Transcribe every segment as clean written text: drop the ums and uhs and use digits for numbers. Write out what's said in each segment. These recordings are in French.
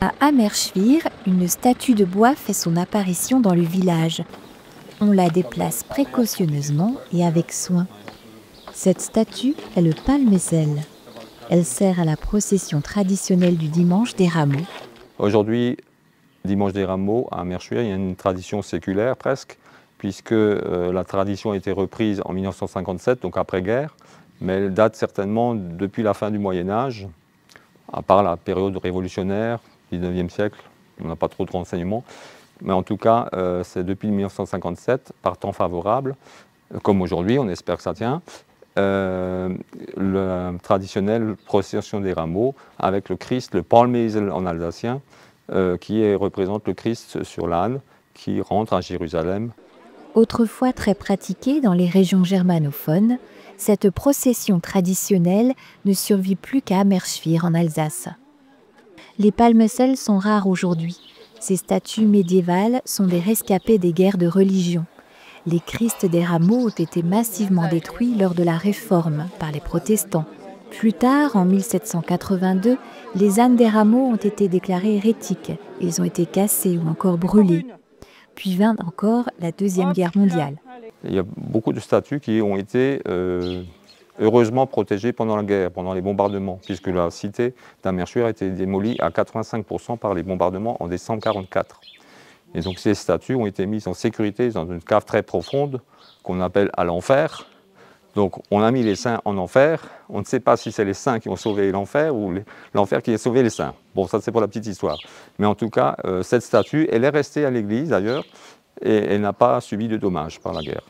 À Amerschwir, une statue de bois fait son apparition dans le village. On la déplace précautionneusement et avec soin. Cette statue est le Palmessel. Elle sert à la procession traditionnelle du dimanche des rameaux. Aujourd'hui, dimanche des rameaux, à Amerschwir, il y a une tradition séculaire presque, puisque la tradition a été reprise en 1957, donc après-guerre, mais elle date certainement depuis la fin du Moyen-Âge, à part la période révolutionnaire, 19e siècle, on n'a pas trop de renseignements, mais en tout cas, c'est depuis 1957, par temps favorable, comme aujourd'hui, on espère que ça tient, la traditionnelle procession des rameaux avec le Christ, le Palmessel en alsacien, qui représente le Christ sur l'âne, qui rentre à Jérusalem. Autrefois très pratiquée dans les régions germanophones, cette procession traditionnelle ne survit plus qu'à Amerschwir en Alsace. Les Palmessel sont rares aujourd'hui. Ces statues médiévales sont des rescapés des guerres de religion. Les Christs des rameaux ont été massivement détruits lors de la Réforme par les protestants. Plus tard, en 1782, les ânes des rameaux ont été déclarés hérétiques. Ils ont été cassés ou encore brûlés. Puis vint encore la Deuxième Guerre mondiale. Il y a beaucoup de statues qui ont été heureusement protégées pendant la guerre, pendant les bombardements, puisque la cité d'Amerschwir a été démolie à 85% par les bombardements en décembre 1944. Et donc ces statues ont été mises en sécurité dans une cave très profonde qu'on appelle à l'enfer. Donc on a mis les saints en enfer. On ne sait pas si c'est les saints qui ont sauvé l'enfer ou l'enfer qui a sauvé les saints. Bon, ça c'est pour la petite histoire. Mais en tout cas, cette statue, elle est restée à l'église d'ailleurs et elle n'a pas subi de dommages par la guerre.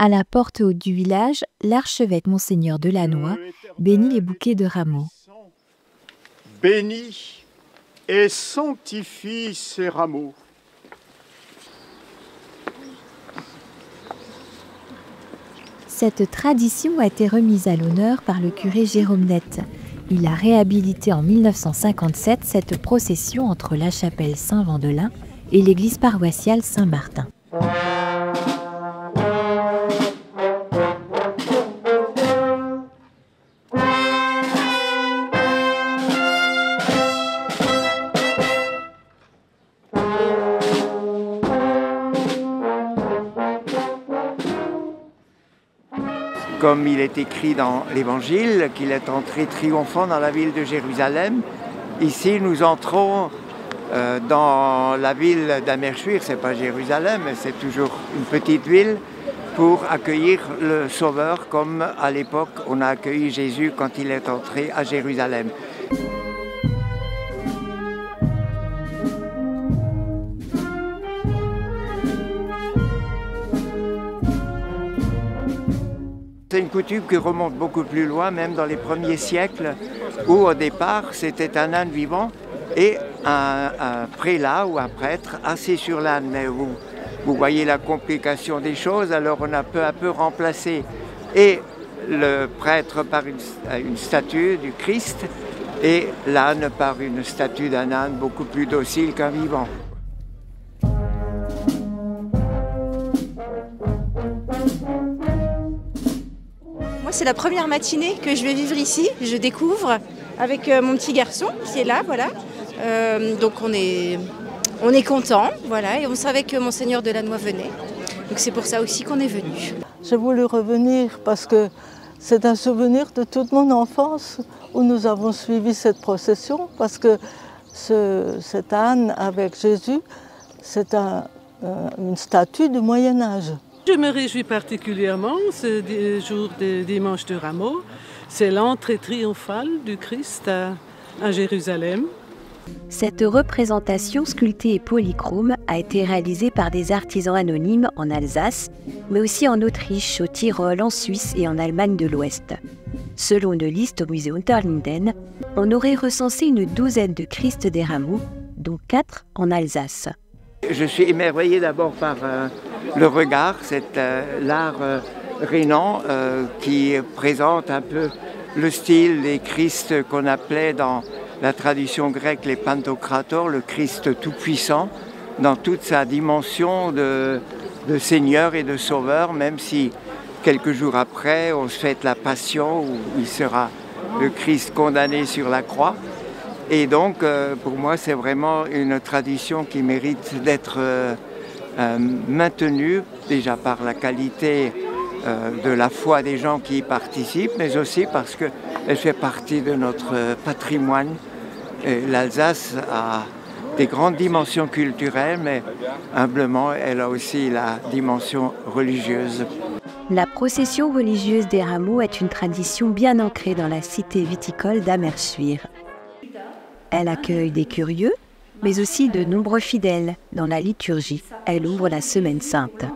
À la porte haute du village, l'archevêque Monseigneur Delannoy bénit les bouquets de rameaux. Bénis et sanctifie ces rameaux. Cette tradition a été remise à l'honneur par le curé Jérôme Nette. Il a réhabilité en 1957 cette procession entre la chapelle Saint-Vendelin et l'église paroissiale Saint-Martin. Comme il est écrit dans l'Évangile, qu'il est entré triomphant dans la ville de Jérusalem. Ici, nous entrons dans la ville d'Amerschwir, c'est pas Jérusalem, mais c'est toujours une petite ville, pour accueillir le Sauveur, comme à l'époque on a accueilli Jésus quand il est entré à Jérusalem. C'est une coutume qui remonte beaucoup plus loin, même dans les premiers siècles, où au départ c'était un âne vivant et un prélat ou un prêtre assis sur l'âne. Mais vous voyez la complication des choses, alors on a peu à peu remplacé et le prêtre par une statue du Christ et l'âne par une statue d'un âne beaucoup plus docile qu'un vivant. Moi, c'est la première matinée que je vais vivre ici. Je découvre avec mon petit garçon qui est là, voilà. Donc on est content, voilà, et on savait que Monseigneur Delannoy venait. Donc c'est pour ça aussi qu'on est venu. J'ai voulu revenir parce que c'est un souvenir de toute mon enfance où nous avons suivi cette procession, parce que cet âne avec Jésus, c'est une statue du Moyen-Âge. Je me réjouis particulièrement ce jour de dimanche de Rameaux. C'est l'entrée triomphale du Christ à Jérusalem. Cette représentation sculptée et polychrome a été réalisée par des artisans anonymes en Alsace, mais aussi en Autriche, au Tyrol, en Suisse et en Allemagne de l'Ouest. Selon une liste au musée Unterlinden, on aurait recensé une douzaine de Christ des Rameaux, dont 4 en Alsace. Je suis émerveillé d'abord par le regard, l'art rhénan qui présente un peu le style des Christ qu'on appelait dans la tradition grecque les Pantocrators, le Christ tout-puissant, dans toute sa dimension de Seigneur et de Sauveur, même si quelques jours après on se fête la Passion où il sera le Christ condamné sur la croix. Et donc, pour moi, c'est vraiment une tradition qui mérite d'être maintenue, déjà par la qualité de la foi des gens qui y participent, mais aussi parce qu'elle fait partie de notre patrimoine. L'Alsace a des grandes dimensions culturelles, mais humblement, elle a aussi la dimension religieuse. La procession religieuse des rameaux est une tradition bien ancrée dans la cité viticole d'Amerschwir. Elle accueille des curieux, mais aussi de nombreux fidèles. Dans la liturgie, elle ouvre la Semaine Sainte.